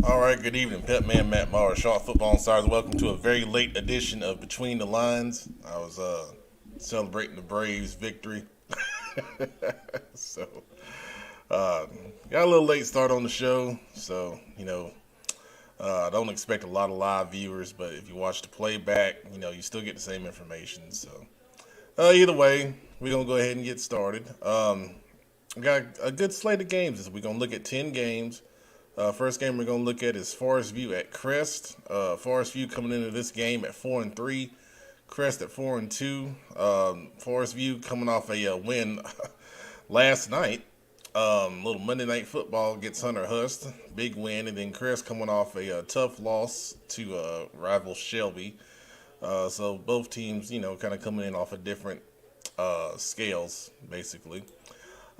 All right, good evening, Pep Man, Matt Maurer, Short Football Insiders. Welcome to a very late edition of Between the Lines. I was celebrating the Braves' victory, so uh, got a little late start on the show. So I don't expect a lot of live viewers, but if you watch the playback, you still get the same information. So either way, we're gonna go ahead and get started. We got a good slate of games this week. We're gonna look at 10 games. First game we're going to look at is Forestview at Crest. Forestview coming into this game at 4-3. Crest at 4-2. Forestview coming off a win last night. Little Monday Night Football gets Hunter Hust. Big win. And then Crest coming off a tough loss to rival Shelby. So both teams, kind of coming in off of different scales, basically.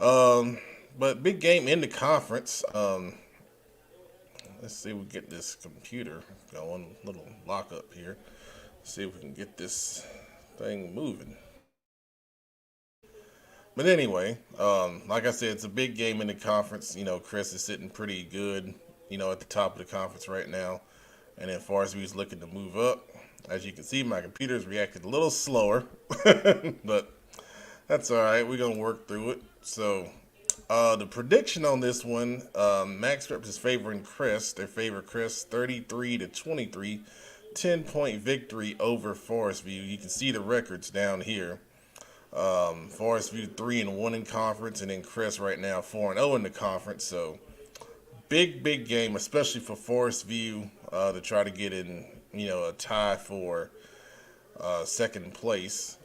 But big game in the conference. Let's see if we get this computer going. Little lock up here. See if we can get this thing moving. But anyway, like I said, it's a big game in the conference. Chris is sitting pretty good, at the top of the conference right now. And then Forestview is looking to move up. As you can see, my computer's reacted a little slower. But that's all right. We're going to work through it. So the prediction on this one, Max Reps is favoring Crest. They favor Crest 33-23, 10-point victory over Forestview. You can see the records down here. Forestview 3-1 in conference, and then Crest right now 4-0 in the conference. So big game, especially for Forestview to try to get in, a tie for second place.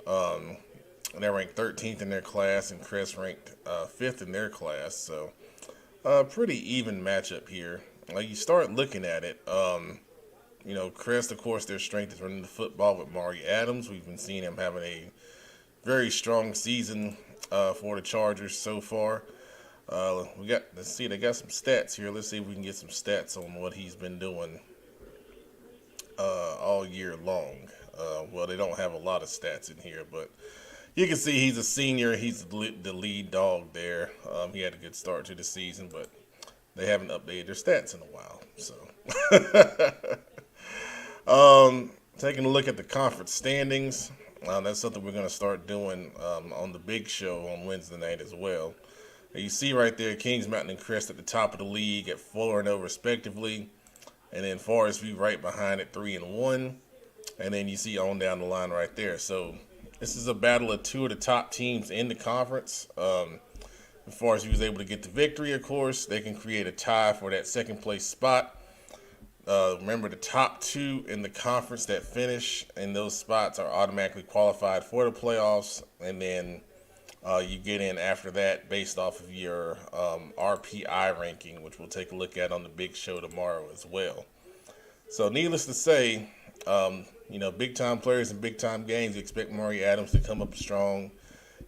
They're ranked 13th in their class, and Crest ranked 5th in their class. So, pretty even matchup here. You start looking at it. Crest, of course, their strength is running the football with Maury Adams. We've been seeing him having a very strong season for the Chargers so far. Let's see, they got some stats here. Let's see if we can get some stats on what he's been doing all year long. Well, they don't have a lot of stats in here, but you can see he's a senior. He's the lead dog there. He had a good start to the season, but they haven't updated their stats in a while. So, taking a look at the conference standings, that's something we're going to start doing on the big show on Wednesday night as well. You see right there, Kings Mountain and Crest at the top of the league at 4-0 respectively, and then Forestview right behind at 3-1, and then you see on down the line right there. So this is a battle of two of the top teams in the conference. As far as he was able to get the victory, of course, they can create a tie for that second place spot. Remember, the top two in the conference that finish in those spots are automatically qualified for the playoffs, and then you get in after that based off of your RPI ranking, which we'll take a look at on the big show tomorrow as well. So needless to say, big time players in big time games, you expect Maury Adams to come up strong.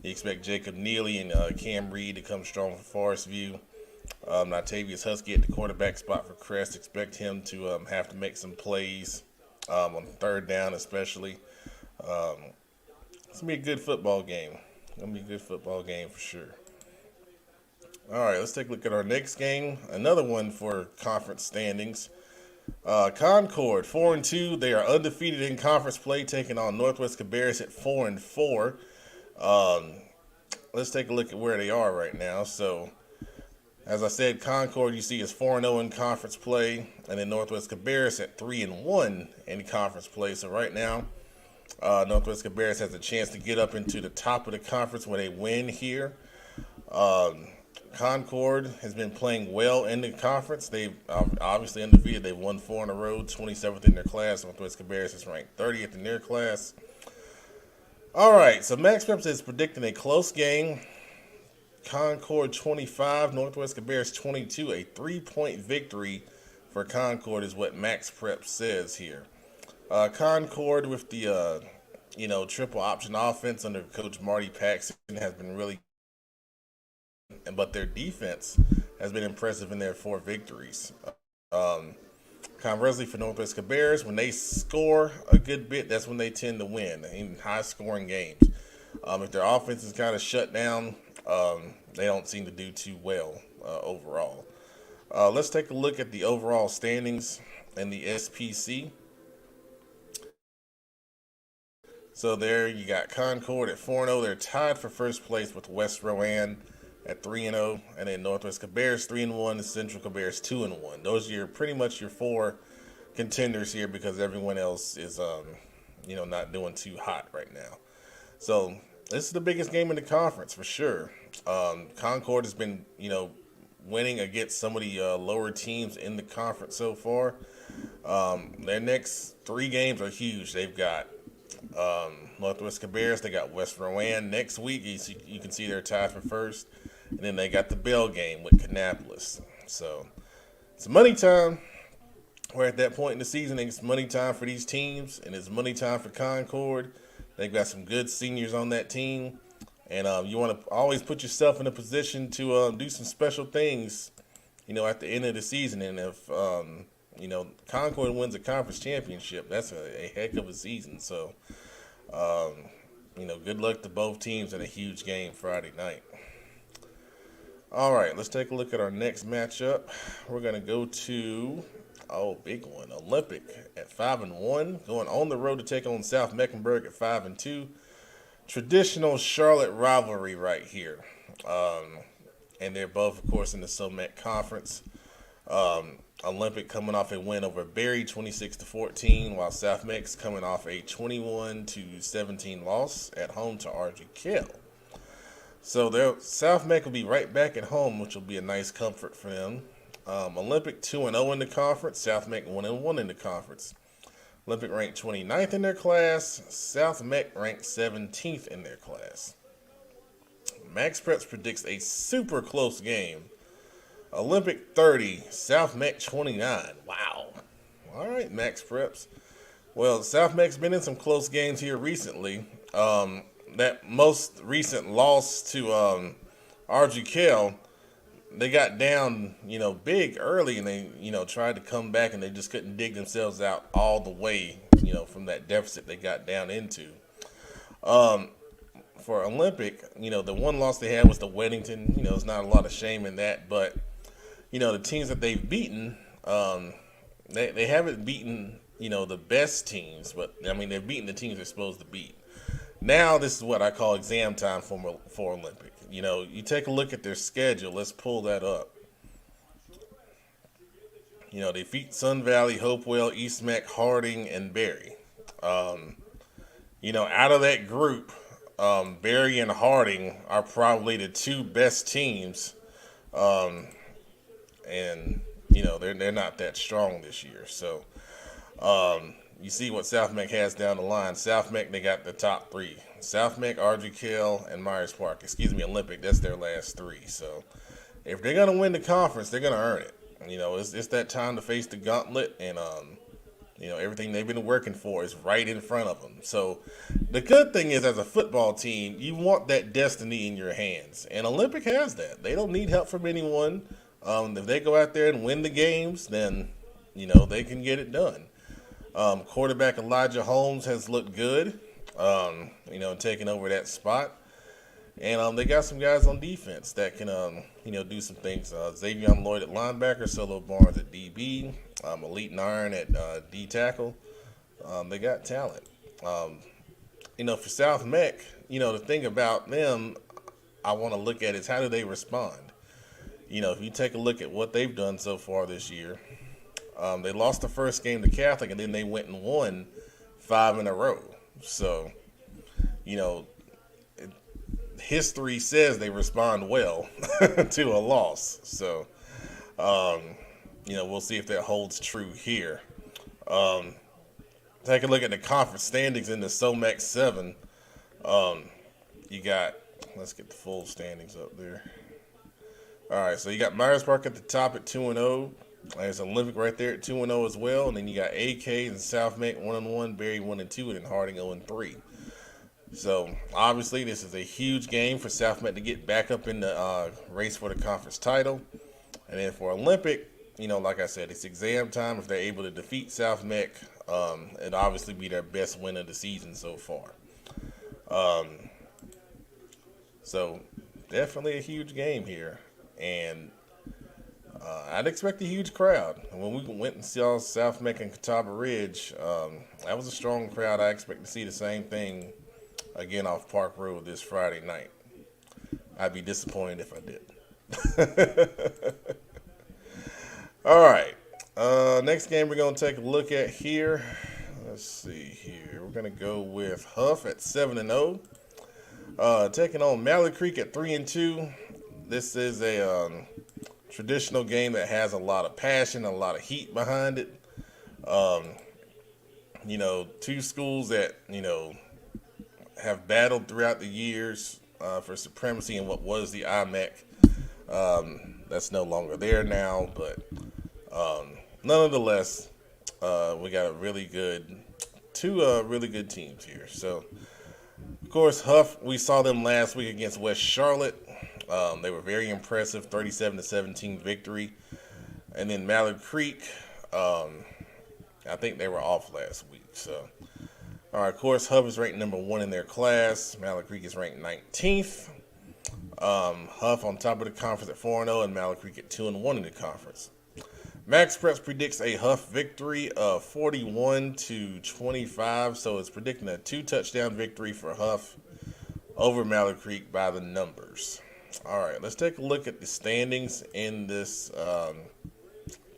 You expect Jacob Neely and Cam Reed to come strong for Forestview. Natavius Husky at the quarterback spot for Crest. Expect him to have to make some plays on third down especially. It's going to be a good football game. For sure. All right, let's take a look at our next game. Another one for conference standings. Concord 4-2. They are undefeated in conference play, taking on Northwest Cabarrus at 4-4. Let's take a look at where they are right now. So, as I said, Concord you see is 4-0 in conference play, and then Northwest Cabarrus at 3-1 in conference play. So right now, Northwest Cabarrus has a chance to get up into the top of the conference when they win here. Concord has been playing well in the conference. They've obviously undefeated. They've won 4 in a row, 27th in their class. Northwest Cabarrus is ranked 30th in their class. All right, so Max Preps is predicting a close game. Concord 25, Northwest Cabarrus 22. A 3-point victory for Concord is what Max Preps says here. Concord with the triple option offense under Coach Marty Paxton has been really, but their defense has been impressive in their 4 victories. Conversely, for Northwest Cabarrus, when they score a good bit, that's when they tend to win in high-scoring games. If their offense is kind of shut down, they don't seem to do too well overall. Let's take a look at the overall standings in the SPC. So there you got Concord at 4-0. They're tied for first place with West Rowan at 3-0, and then Northwest Cabarrus 3-1, and Central Cabarrus 2-1. Those are pretty much your four contenders here because everyone else is not doing too hot right now. So this is the biggest game in the conference for sure. Concord has been winning against some of the lower teams in the conference so far. Their next three games are huge. They've got Northwest Cabarrus, they got West Rowan next week. You can see they're tied for first. And then they got the Bell game with Kannapolis. So it's money time. We're at that point in the season. It's money time for these teams, and it's money time for Concord. They've got some good seniors on that team. And you want to always put yourself in a position to do some special things, at the end of the season. And if, Concord wins a conference championship, that's a heck of a season. So, good luck to both teams in a huge game Friday night. All right, let's take a look at our next matchup. We're going to go to, big one, Olympic at 5-1, going on the road to take on South Mecklenburg at 5-2. Traditional Charlotte rivalry right here. And they're both, of course, in the SOMAC Conference. Olympic coming off a win over Berry 26-14, while South Meck's coming off a 21-17 loss at home to RGK. So South Meck will be right back at home, which will be a nice comfort for them. Olympic 2-0 in the conference, South Meck 1-1 in the conference. Olympic ranked 29th in their class, South Meck ranked 17th in their class. Max Preps predicts a super close game. Olympic 30, South Meck 29. Wow. All right, Max Preps. Well, South Meck's been in some close games here recently. That most recent loss to RGK, they got down, big early, and they, tried to come back, and they just couldn't dig themselves out all the way, from that deficit they got down into. For Olympic, the one loss they had was to Weddington. There's not a lot of shame in that, but, the teams that they've beaten, they haven't beaten, the best teams, but, they've beaten the teams they're supposed to beat. Now this is what I call exam time for Olympic. You take a look at their schedule. Let's pull that up. They beat Sun Valley, Hopewell, East Meck, Harding, and Berry. Out of that group, Berry and Harding are probably the two best teams. And they're not that strong this year. So you see what South Meck has down the line. South Meck, they got the top three. South Meck, RGK, and Myers Park. Olympic. That's their last three. So if they're going to win the conference, they're going to earn it. It's that time to face the gauntlet, and everything they've been working for is right in front of them. So the good thing is, as a football team, you want that destiny in your hands, and Olympic has that. They don't need help from anyone. If they go out there and win the games, then they can get it done. Quarterback Elijah Holmes has looked good, taking over that spot. And they got some guys on defense that can, do some things. Xavier Lloyd at linebacker, Solo Barnes at DB, Elite Iron at D tackle. They got talent. For South Meck, the thing about them I want to look at is how do they respond. If you take a look at what they've done so far this year, they lost the first game to Catholic, and then they went and won 5 in a row. So, history says they respond well to a loss. So, we'll see if that holds true here. Take a look at the conference standings in the SOMAC 7. Let's get the full standings up there. All right, so you got Myers Park at the top at 2-0. There's Olympic right there at 2-0 as well. And then you got AK and South Meck 1-1, Berry 1-2, and then Harding 0-3. So, obviously, this is a huge game for South Meck to get back up in the race for the conference title. And then for Olympic, like I said, it's exam time. If they're able to defeat South Meck, it'd obviously be their best win of the season so far. So, definitely a huge game here. And I'd expect a huge crowd. When we went and saw South Meck and Catawba Ridge, that was a strong crowd. I expect to see the same thing again off Park Road this Friday night. I'd be disappointed if I did. All right. Next game we're going to take a look at here. Let's see here. We're going to go with Hough at 7-0. Taking on Mallard Creek at 3-2. This is a traditional game that has a lot of passion, a lot of heat behind it. Two schools that, have battled throughout the years for supremacy in what was the IMEC. That's no longer there now, but nonetheless, we got two really good teams here. So, of course, Hough, we saw them last week against West Charlotte. They were very impressive, 37-17 victory. And then Mallard Creek, I think they were off last week. So, all right, of course, Hough is ranked number 1 in their class. Mallard Creek is ranked 19th. Hough on top of the conference at 4-0, and Mallard Creek at 2-1 in the conference. Max Preps predicts a Hough victory of 41-25, so it's predicting a 2-touchdown victory for Hough over Mallard Creek by the numbers. All right, let's take a look at the standings in this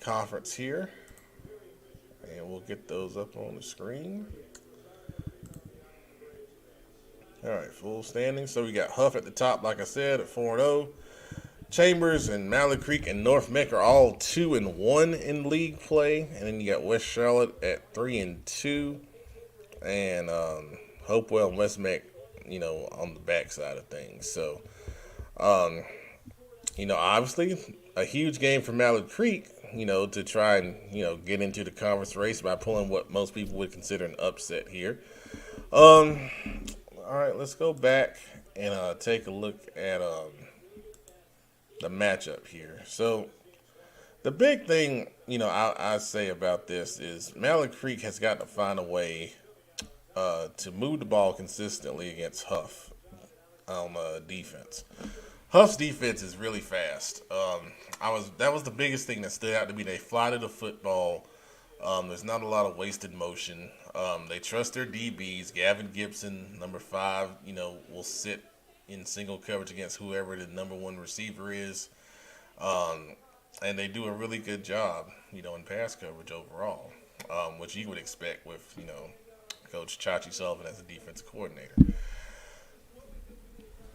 conference here, and we'll get those up on the screen. All right, full standings. So we got Hough at the top, like I said, at 4-0. Chambers and Mallard Creek and North Meck are all 2-1 in league play, and then you got West Charlotte at 3-2, and Hopewell and West Meck, on the backside of things. So, obviously a huge game for Mallard Creek, to try and get into the conference race by pulling what most people would consider an upset here. All right, let's go back and take a look at the matchup here. So the big thing, I say about this is Mallard Creek has got to find a way to move the ball consistently against Hough on defense. Hough's defense is really fast. That was the biggest thing that stood out to me. They fly to the football. There's not a lot of wasted motion. They trust their DBs. Gavin Gibson, number 5, will sit in single coverage against whoever the number 1 receiver is. And they do a really good job, in pass coverage overall, which you would expect with, Coach Chachi Sullivan as a defensive coordinator.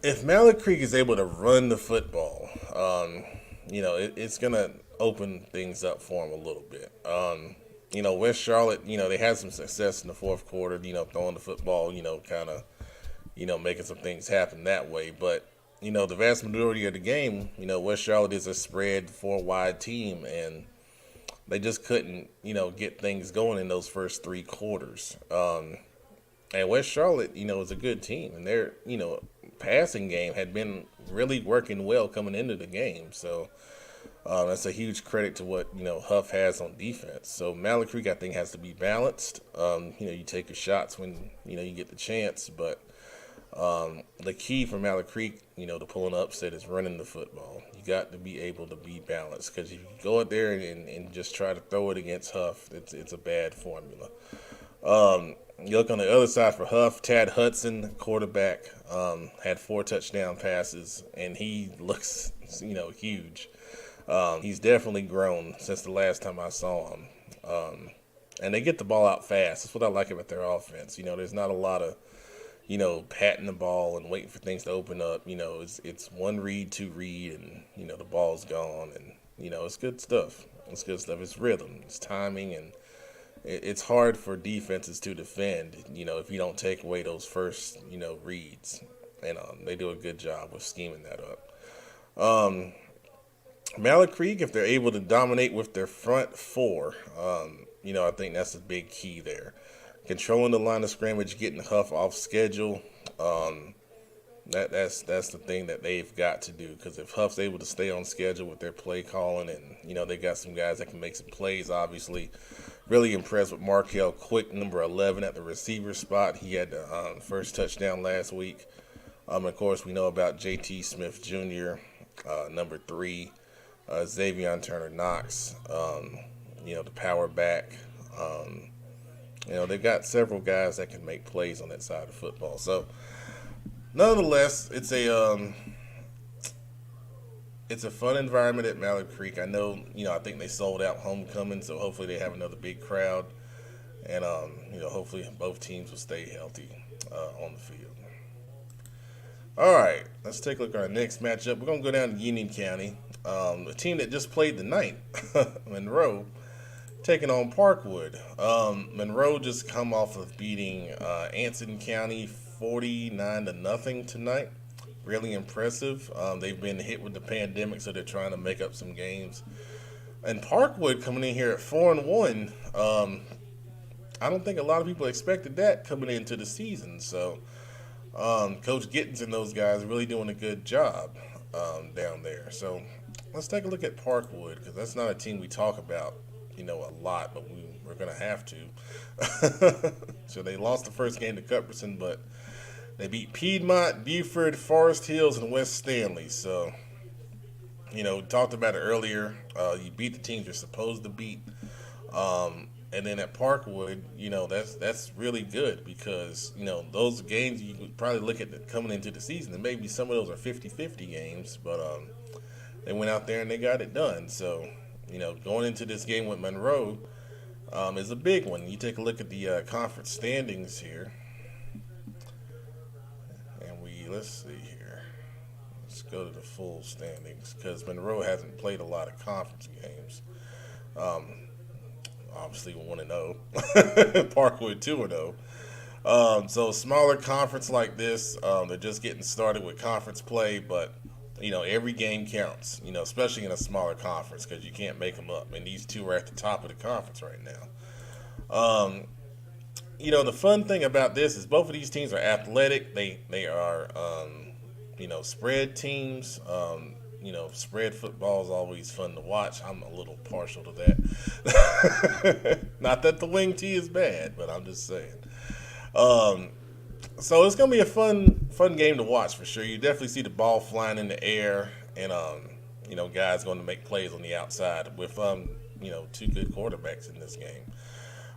If Mallard Creek is able to run the football, it's going to open things up for them a little bit. West Charlotte, they had some success in the fourth quarter, throwing the football, kind of, making some things happen that way. But, the vast majority of the game, West Charlotte is a spread 4-wide team, and they just couldn't, get things going in those first 3 quarters. And West Charlotte, is a good team, and their, passing game had been really working well coming into the game. So that's a huge credit to what, Hough has on defense. So Mallard Creek, I think, has to be balanced. You take your shots when, you get the chance, but the key for Mallard Creek, to pull an upset is running the football. You got to be able to be balanced, because if you go out there and just try to throw it against Hough, it's a bad formula. You look on the other side for Hough, Tad Hudson, quarterback, had 4 touchdown passes, and he looks, huge. He's definitely grown since the last time I saw him. And they get the ball out fast. That's what I like about their offense. There's not a lot of, patting the ball and waiting for things to open up. It's 1 read, 2 read, and, the ball's gone. And, it's good stuff. It's good stuff. It's rhythm. It's timing, and it's hard for defenses to defend, if you don't take away those first, reads. And they do a good job with scheming that up. Mallard Creek, if they're able to dominate with their front 4, I think that's a big key there. Controlling the line of scrimmage, getting Hough off schedule, that's the thing that they've got to do. Because if Hough's able to stay on schedule with their play calling, and they got some guys that can make some plays, obviously. Really impressed with Markel Quick, number 11 at the receiver spot. He had the first touchdown last week. Of course, we know about J.T. Smith Jr., number 3. Xavier Turner-Knox, the power back. They've got several guys that can make plays on that side of football. So, nonetheless, it's a fun environment at Mallard Creek. I know, I think they sold out homecoming, so hopefully they have another big crowd. And, hopefully both teams will stay healthy on the field. All right, let's take a look at our next matchup. We're going to go down to Union County. A team that just played tonight, Monroe, taking on Parkwood. Monroe just come off of beating Anson County 49-0 tonight. Really impressive. They've been hit with the pandemic, so they're trying to make up some games. And Parkwood coming in here at 4-1. I don't think a lot of people expected that coming into the season. So Coach Gittens and those guys are really doing a good job down there. So let's take a look at Parkwood, because that's not a team we talk about, a lot, but we're going to have to. So they lost the first game to Cuthbertson, but they beat Piedmont, Buford, Forest Hills, and West Stanley. So, we talked about it earlier. You beat the teams you're supposed to beat. And then at Parkwood, that's really good, because, those games you could probably look at coming into the season, and maybe some of those are 50-50 games, but they went out there and they got it done. So, going into this game with Monroe is a big one. You take a look at the conference standings here. Let's see here. Let's go to the full standings, because Monroe hasn't played a lot of conference games. Obviously 1-0. Parkwood 2-0. So smaller conference like this, they're just getting started with conference play, but every game counts. Especially in a smaller conference, because you can't make them up. And these two are at the top of the conference right now. The fun thing about this is both of these teams are athletic. They are, spread teams. Spread football is always fun to watch. I'm a little partial to that. Not that the wing tee is bad, but I'm just saying. So it's going to be a fun game to watch for sure. You definitely see the ball flying in the air, and, guys going to make plays on the outside with, two good quarterbacks in this game.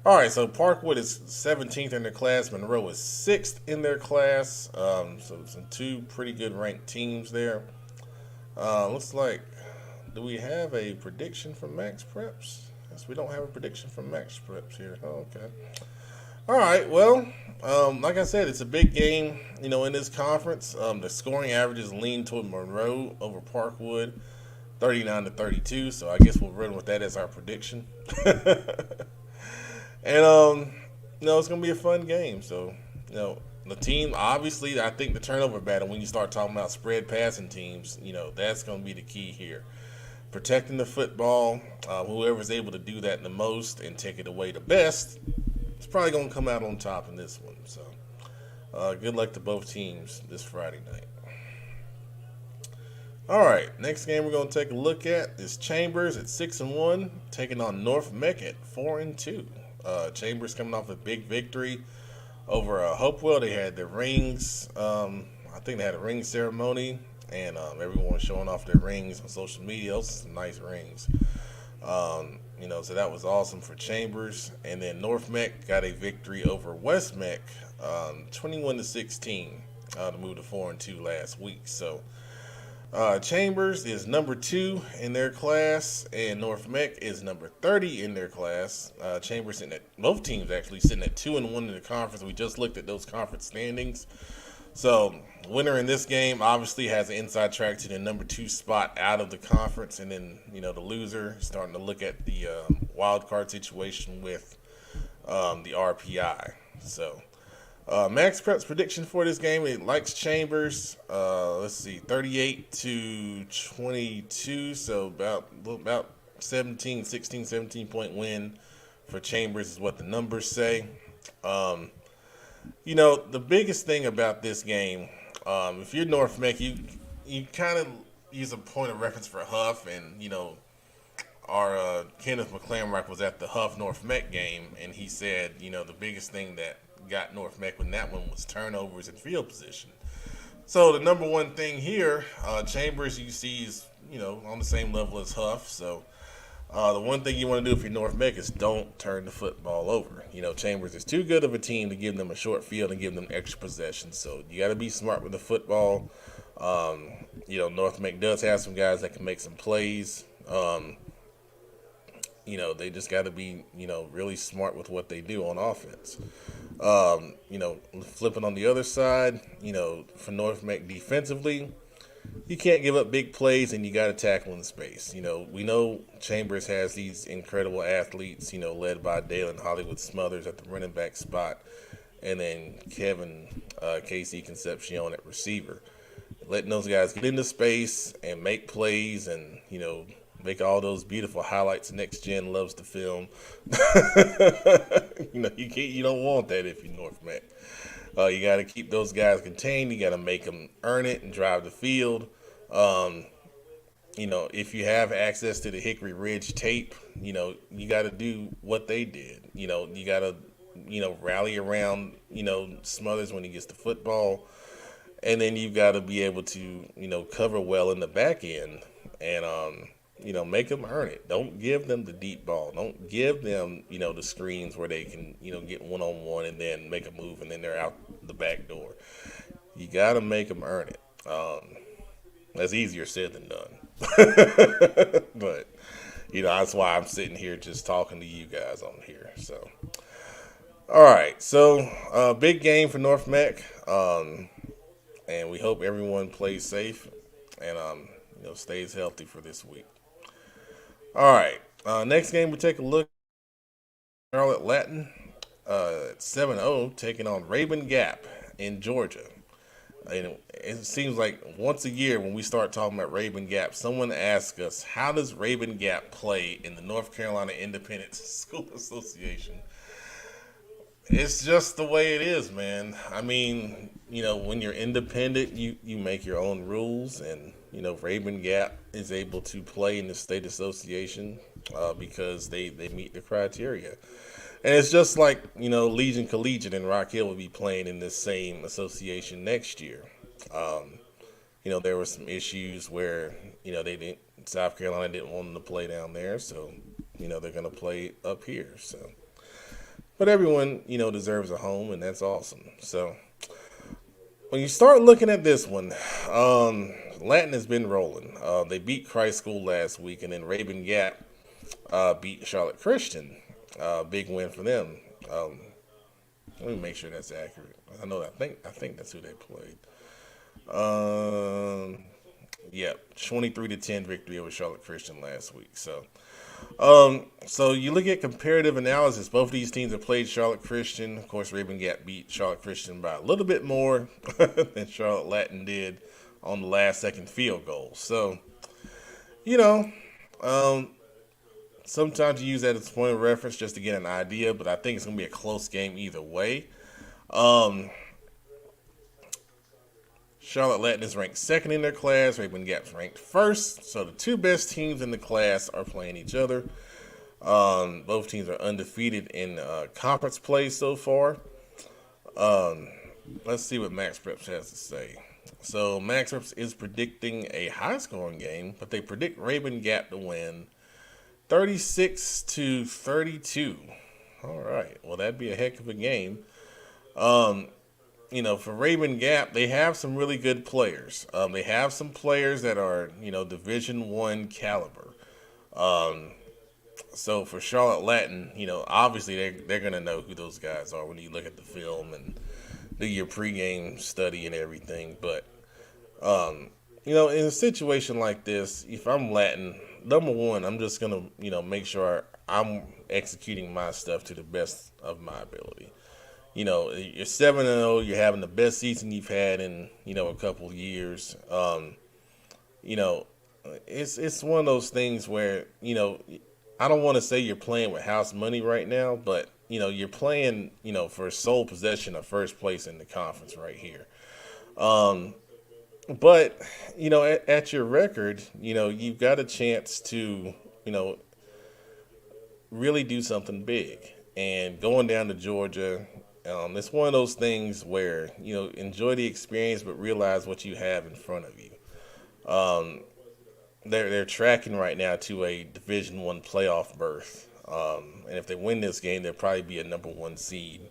All right, so Parkwood is 17th in their class. Monroe is 6th in their class. So some two pretty good ranked teams there. Looks like, do we have a prediction from Max Preps? Yes, we don't have a prediction from Max Preps here. Oh, okay. All right, well, like I said, it's a big game, in this conference. The scoring averages lean toward Monroe over Parkwood, 39-32. So I guess we'll run with that as our prediction. And, it's going to be a fun game. So, the team, obviously, I think the turnover battle, when you start talking about spread passing teams, that's going to be the key here. Protecting the football, whoever's able to do that the most and take it away the best, is probably going to come out on top in this one. So, good luck to both teams this Friday night. All right, next game we're going to take a look at is Chambers at 6-1, taking on North Meck at 4-2. Chambers coming off a big victory over Hopewell. They had their rings. I think they had a ring ceremony, and everyone was showing off their rings on social media. Those are some nice rings. So that was awesome for Chambers. And then North Meck got a victory over West Meck, 21-16, to move to 4-2 last week. So Chambers is number 2 in their class, and North Meck is number 30 in their class. Chambers sitting at, both teams actually sitting at 2-1 in the conference. We just looked at those conference standings. So winner in this game obviously has an inside track to the number 2 spot out of the conference, and then the loser starting to look at the wild card situation with the RPI. So. Max Prep's prediction for this game, it likes Chambers. Let's see, 38-22, so about 17 point win for Chambers is what the numbers say. The biggest thing about this game, if you're North Meck, you kind of use a point of reference for Hough, and our Kenneth McClamrock was at the Hough North Meck game, and he said, the biggest thing that got North Meck when that one was turnovers and field position. So the number one thing here, Chambers, you see, is on the same level as Hough. So the one thing you want to do if you're North Meck is don't turn the football over. Chambers is too good of a team to give them a short field and give them extra possessions. So you got to be smart with the football. North Meck does have some guys that can make some plays. They just got to be, really smart with what they do on offense. Flipping on the other side, for North Meck defensively, you can't give up big plays and you got to tackle in space. We know Chambers has these incredible athletes, led by Dalen Hollywood Smothers at the running back spot, and then Kevin Casey Concepcion at receiver. Letting those guys get into space and make plays and, make all those beautiful highlights Next Gen loves to film. You don't want that if you're North Meck. You got to keep those guys contained. You got to make them earn it and drive the field. If you have access to the Hickory Ridge tape, you got to do what they did. You got to, rally around, Smothers when he gets the football. And then you've got to be able to, cover well in the back end and, make them earn it. Don't give them the deep ball. Don't give them, the screens where they can, get one-on-one and then make a move and then they're out the back door. You got to make them earn it. That's easier said than done. But, that's why I'm sitting here just talking to you guys on here. So, all right. So, big game for North Meck. And we hope everyone plays safe and, stays healthy for this week. All right. Next game, we take a look at Charlotte Latin at 7-0, taking on Rabun Gap in Georgia. And it seems like once a year when we start talking about Rabun Gap, someone asks us, how does Rabun Gap play in the North Carolina Independent School Association? It's just the way it is, man. I mean, when you're independent, you make your own rules, and, Rabun Gap is able to play in the state association because they meet the criteria. And it's just like, Legion Collegiate and Rock Hill will be playing in this same association next year. There were some issues where, South Carolina didn't want them to play down there, so, they're going to play up here, so. But everyone, deserves a home, and that's awesome. So, when you start looking at this one, Latin has been rolling. They beat Christ School last week, and then Rabun Gap beat Charlotte Christian. Big win for them. Let me make sure that's accurate. I think that's who they played. 23-10 victory over Charlotte Christian last week. So you look at comparative analysis. Both of these teams have played Charlotte Christian. Of course, Rabun Gap beat Charlotte Christian by a little bit more than Charlotte Latin did on the last-second field goal. So, sometimes you use that as a point of reference just to get an idea, but I think it's going to be a close game either way. Charlotte Latin is ranked second in their class. Rabun Gap's ranked first. So the two best teams in the class are playing each other. Both teams are undefeated in conference play so far. Let's see what Max Preps has to say. So Max Preps is predicting a high-scoring game, but they predict Rabun Gap to win 36-32. All right. Well, that'd be a heck of a game. For Rabun Gap, they have some really good players. They have some players that are, Division I caliber. So for Charlotte Latin, obviously they're going to know who those guys are when you look at the film and do your pregame study and everything. But, in a situation like this, if I'm Latin, number one, I'm just going to, make sure I'm executing my stuff to the best of my ability. You're 7-0. You're having the best season you've had in, a couple of years. It's one of those things where, I don't want to say you're playing with house money right now, but, you're playing, for sole possession of first place in the conference right here. But, at your record, you've got a chance to, really do something big. And going down to Georgia, it's one of those things where, enjoy the experience, but realize what you have in front of you. they're tracking right now to a Division I playoff berth. And if they win this game, they'll probably be a number 1 seed.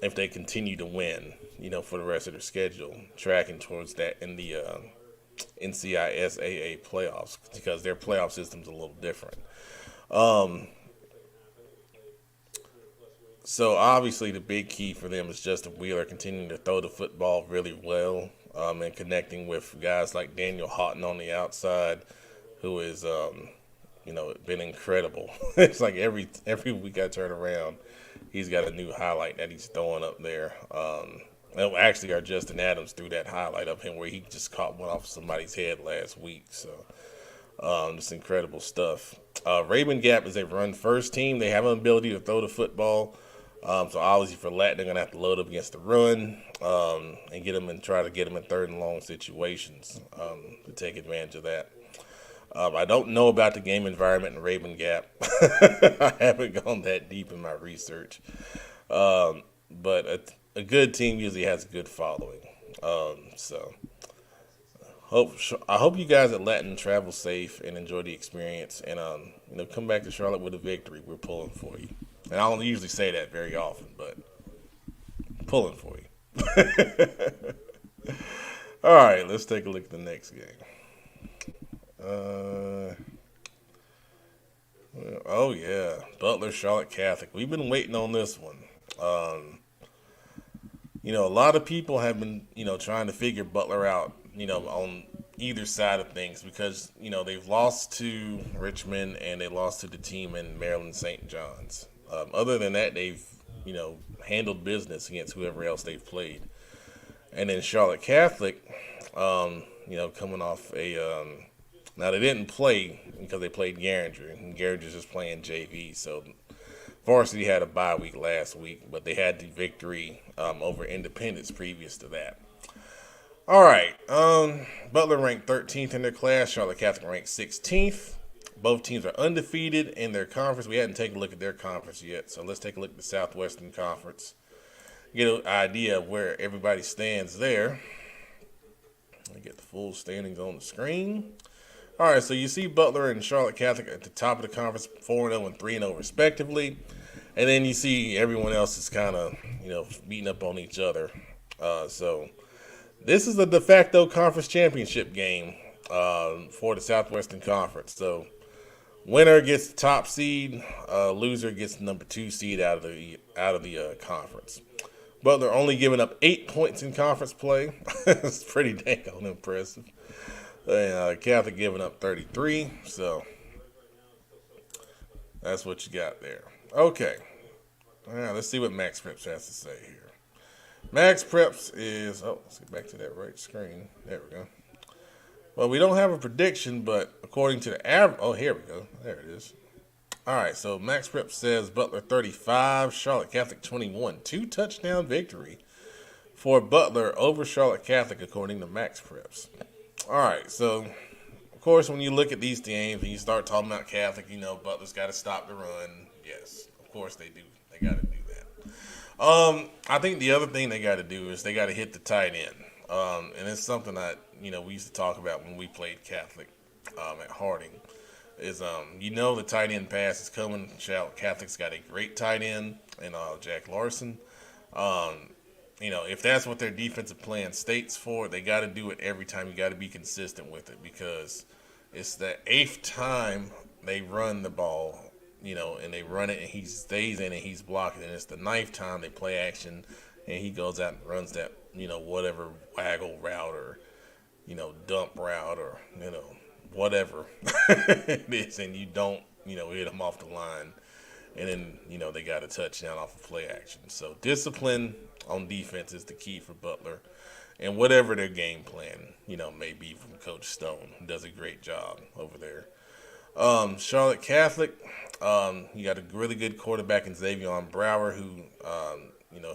If they continue to win, for the rest of their schedule, tracking towards that in the NCISAA playoffs, because their playoff system's a little different. Um, so obviously the big key for them is Justin Wheeler continuing to throw the football really well, and connecting with guys like Daniel Houghton on the outside, who is been incredible. It's like every week I turn around, he's got a new highlight that he's throwing up there. Actually, our Justin Adams threw that highlight of him where he just caught one off somebody's head last week. So just incredible stuff. Rabun Gap is a run-first team. They have an ability to throw the football. So obviously for that, they're going to have to load up against the run and try to get them in third and long situations to take advantage of that. I don't know about the game environment in Rabun Gap. I haven't gone that deep in my research. But a good team usually has a good following. So I hope you guys at Latin travel safe and enjoy the experience, and come back to Charlotte with a victory. We're pulling for you. And I don't usually say that very often, but pulling for you. All right, let's take a look at the next game. Oh yeah, Butler Charlotte Catholic. We've been waiting on this one. A lot of people have been, trying to figure Butler out, on either side of things, because, they've lost to Richmond and they lost to the team in Maryland St. John's. Other than that, they've, handled business against whoever else they've played. And then Charlotte Catholic, coming off now they didn't play because they played Garinger, and Garinger's just playing JV, so Varsity had a bye week last week, but they had the victory over Independence previous to that. All right, Butler ranked 13th in their class. Charlotte Catholic ranked 16th. Both teams are undefeated in their conference. We hadn't taken a look at their conference yet, so let's take a look at the Southwestern Conference. Get an idea of where everybody stands there. Let me get the full standings on the screen. All right, so you see Butler and Charlotte Catholic at the top of the conference, 4-0 and 3-0 respectively. And then you see everyone else is kind of, beating up on each other. So this is a de facto conference championship game for the Southwestern Conference. So winner gets the top seed, loser gets the number 2 seed out of the conference. Butler only giving up 8 points in conference play. It's pretty dang impressive. Catholic giving up 33, so that's what you got there. Okay, all right, let's see what Max Preps has to say here. Max Preps is, let's get back to that right screen. There we go. Well, we don't have a prediction, but according to the average, here we go. There it is. All right, so Max Preps says Butler 35, Charlotte Catholic 21. 2-touchdown victory for Butler over Charlotte Catholic, according to Max Preps. All right, so, of course, when you look at these games and you start talking about Catholic, Butler's got to stop the run. Yes, of course they do. They got to do that. I think the other thing they got to do is they got to hit the tight end. And it's something that, we used to talk about when we played Catholic at Harding. Is, the tight end pass is coming. Catholic's got a great tight end in Jack Larson. If that's what their defensive plan states for, they got to do it every time. You got to be consistent with it, because it's the 8th time they run the ball, and they run it and he stays in it, he's blocking, and it's the 9th time they play action and he goes out and runs that, whatever waggle route or, dump route or, whatever it is, and you don't, hit him off the line, and then, they got a touchdown off of play action. So discipline on defense is the key for Butler, and whatever their game plan, may be from Coach Stone, who does a great job over there. Charlotte Catholic, you got a really good quarterback in Xavier Brower, who,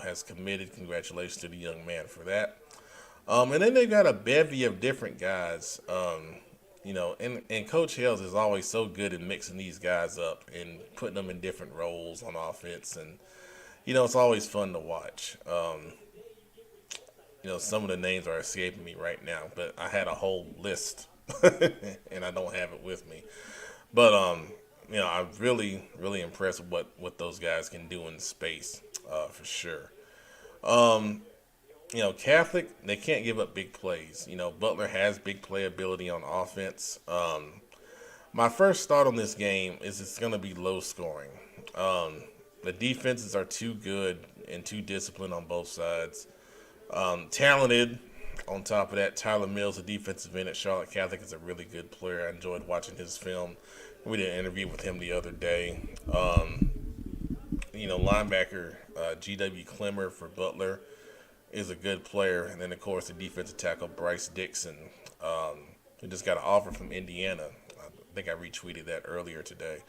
has committed. Congratulations to the young man for that. And then they've got a bevy of different guys, and Coach Hales is always so good at mixing these guys up and putting them in different roles on offense, and it's always fun to watch. Some of the names are escaping me right now, but I had a whole list and I don't have it with me. But I'm really, really impressed with what those guys can do in space, for sure. Um, Catholic, they can't give up big plays. Butler has big playability on offense. My first thought on this game is it's going to be low scoring. The defenses are too good and too disciplined on both sides. Talented. On top of that, Tyler Mills, the defensive end at Charlotte Catholic, is a really good player. I enjoyed watching his film. We did an interview with him the other day. Linebacker G.W. Clemmer for Butler is a good player. And then, of course, the defensive tackle Bryce Dixon, who just got an offer from Indiana. I think I retweeted that earlier today.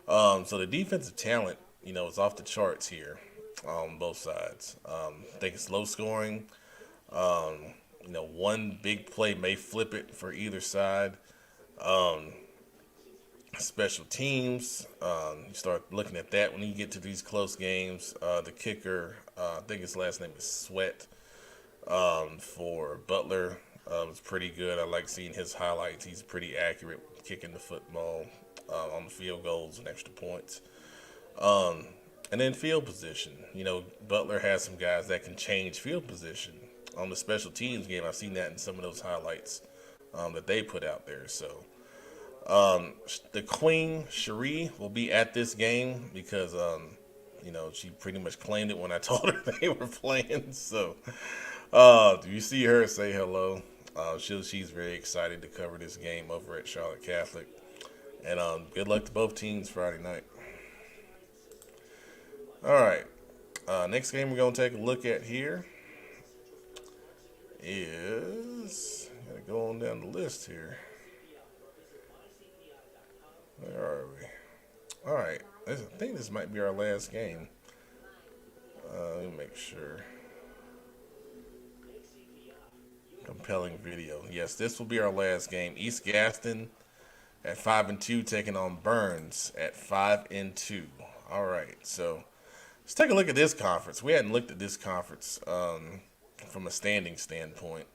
So the defensive talent, is off the charts here on both sides. I think it's low scoring. One big play may flip it for either side. Special teams, you start looking at that when you get to these close games. The kicker, I think his last name is Sweat, for Butler, was pretty good. I like seeing his highlights. He's pretty accurate kicking the football on the field goals and extra points. And then field position. Butler has some guys that can change field position. On the special teams game, I've seen that in some of those highlights that they put out there. So the Queen, Cherie, will be at this game because, she pretty much claimed it when I told her they were playing. So do you see her? Say hello. She's very excited to cover this game over at Charlotte Catholic. And good luck to both teams Friday night. All right. Next game we're going to take a look at here is, gotta go on down the list here. Where are we? All right. I think this might be our last game. Let me make sure. Compelling video. Yes, this will be our last game. East Gaston at 5-2 taking on Burns at 5-2. All right. So let's take a look at this conference. We hadn't looked at this conference from a standing standpoint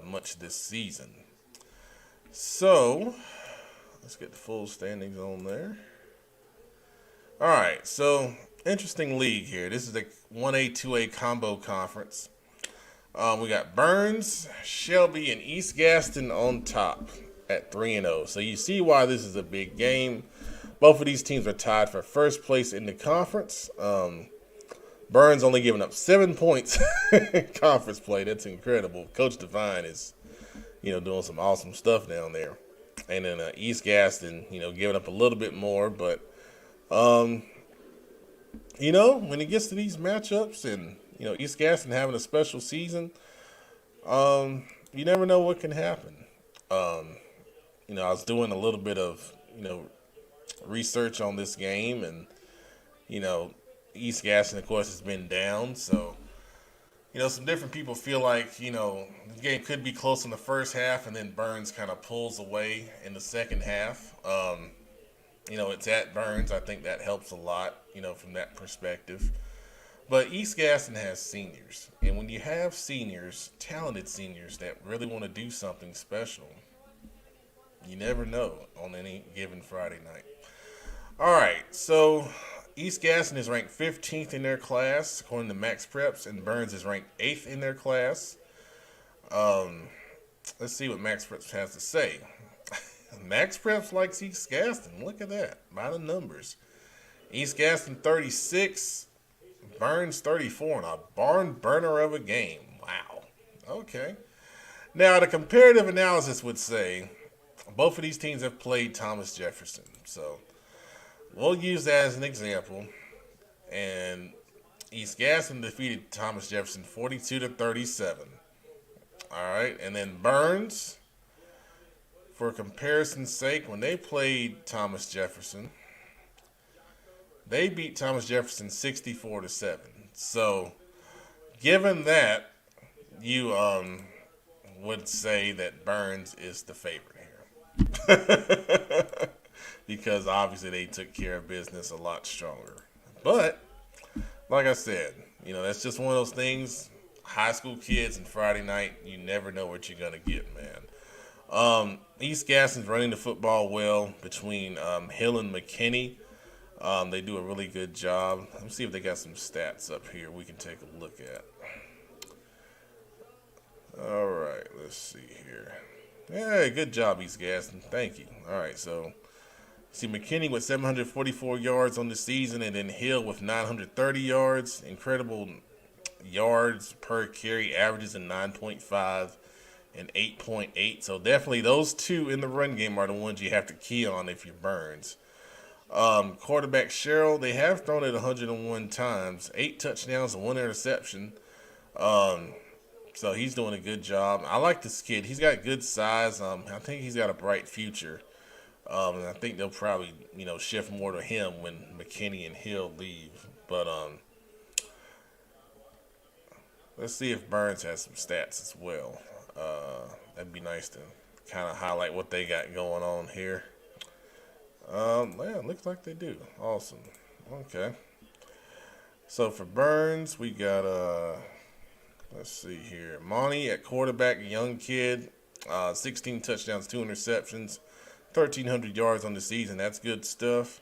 much this season. So let's get the full standings on there. All right, so interesting league here. This is the 1A, 2A combo conference. We got Burns, Shelby, and East Gaston on top at 3-0. So you see why this is a big game. Both of these teams are tied for first place in the conference. Burns only giving up 7 points in conference play. That's incredible. Coach Devine is, doing some awesome stuff down there. And then East Gaston, giving up a little bit more. But, when it gets to these matchups and, East Gaston having a special season, you never know what can happen. I was doing a little bit of, research on this game. And, East Gaston, of course, has been down. So, some different people feel like, the game could be close in the first half and then Burns kind of pulls away in the second half. It's at Burns. I think that helps a lot, from that perspective. But East Gaston has seniors. And when you have seniors, talented seniors that really want to do something special, you never know on any given Friday night. All right, so East Gaston is ranked 15th in their class, according to Max Preps, and Burns is ranked 8th in their class. Let's see what Max Preps has to say. Max Preps likes East Gaston. Look at that, by the numbers. East Gaston 36, Burns 34, and a barn burner of a game. Wow. Okay. Now, the comparative analysis would say both of these teams have played Thomas Jefferson, so we'll use that as an example. And East Gaston defeated Thomas Jefferson 42-37. All right, and then Burns, for comparison's sake, when they played Thomas Jefferson, they beat Thomas Jefferson 64-7. So, given that, you would say that Burns is the favorite here. Because obviously they took care of business a lot stronger. But, like I said, that's just one of those things. High school kids and Friday night, you never know what you're going to get, man. East Gaston's running the football well between Hill and McKinney. They do a really good job. Let me see if they got some stats up here we can take a look at. All right, let's see here. Yeah, good job, East Gaston. Thank you. All right, so see McKinney with 744 yards on the season, and then Hill with 930 yards. Incredible yards per carry, averages in 9.5 and 8.8. So definitely those two in the run game are the ones you have to key on if you're Burns. Quarterback Sherrill, they have thrown it 101 times, 8 touchdowns and 1 interception. So he's doing a good job. I like this kid. He's got good size. I think he's got a bright future. And I think they'll probably, shift more to him when McKinney and Hill leave. But let's see if Burns has some stats as well. That'd be nice to kind of highlight what they got going on here. Yeah, it looks like they do. Awesome. Okay. So for Burns, we got let's see here. Monty at quarterback, young kid, 16 touchdowns, 2 interceptions, 1,300 yards on the season. That's good stuff.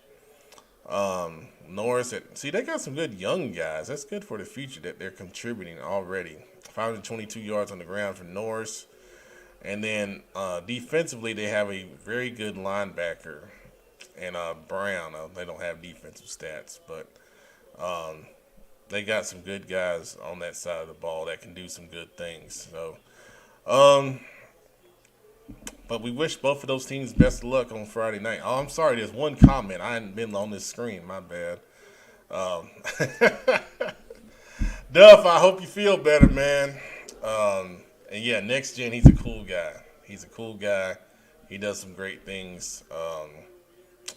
Norris they got some good young guys. That's good for the future that they're contributing already. 522 yards on the ground for Norris. And then defensively, they have a very good linebacker. And Brown, they don't have defensive stats, but they got some good guys on that side of the ball that can do some good things. So, but we wish both of those teams best of luck on Friday night. Oh, I'm sorry, there's one comment. I hadn't been on this screen. My bad. Duff, I hope you feel better, man. And yeah, Next Gen, he's a cool guy. He's a cool guy. He does some great things.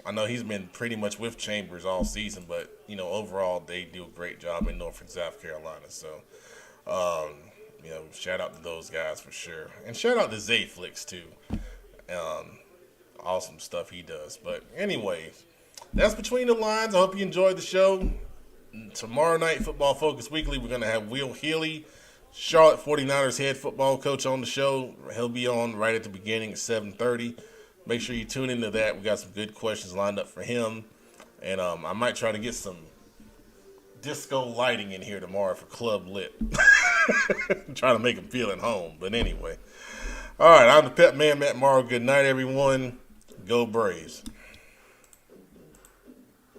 I know he's been pretty much with Chambers all season, but, overall they do a great job in North and South Carolina. So, shout out to those guys for sure. And shout out to Zay Flicks, too. Awesome stuff he does. But anyway, that's Between the Lines. I hope you enjoyed the show. Tomorrow night, Football Focus Weekly, we're going to have Will Healy, Charlotte 49ers head football coach, on the show. He'll be on right at the beginning at 7:30. Make sure you tune into that. We got some good questions lined up for him. And I might try to get some disco lighting in here tomorrow for Club Lit. Try to make him feel at home. But anyway. All right, I'm the Pep Man, Matt Morrow. Good night, everyone. Go Braves.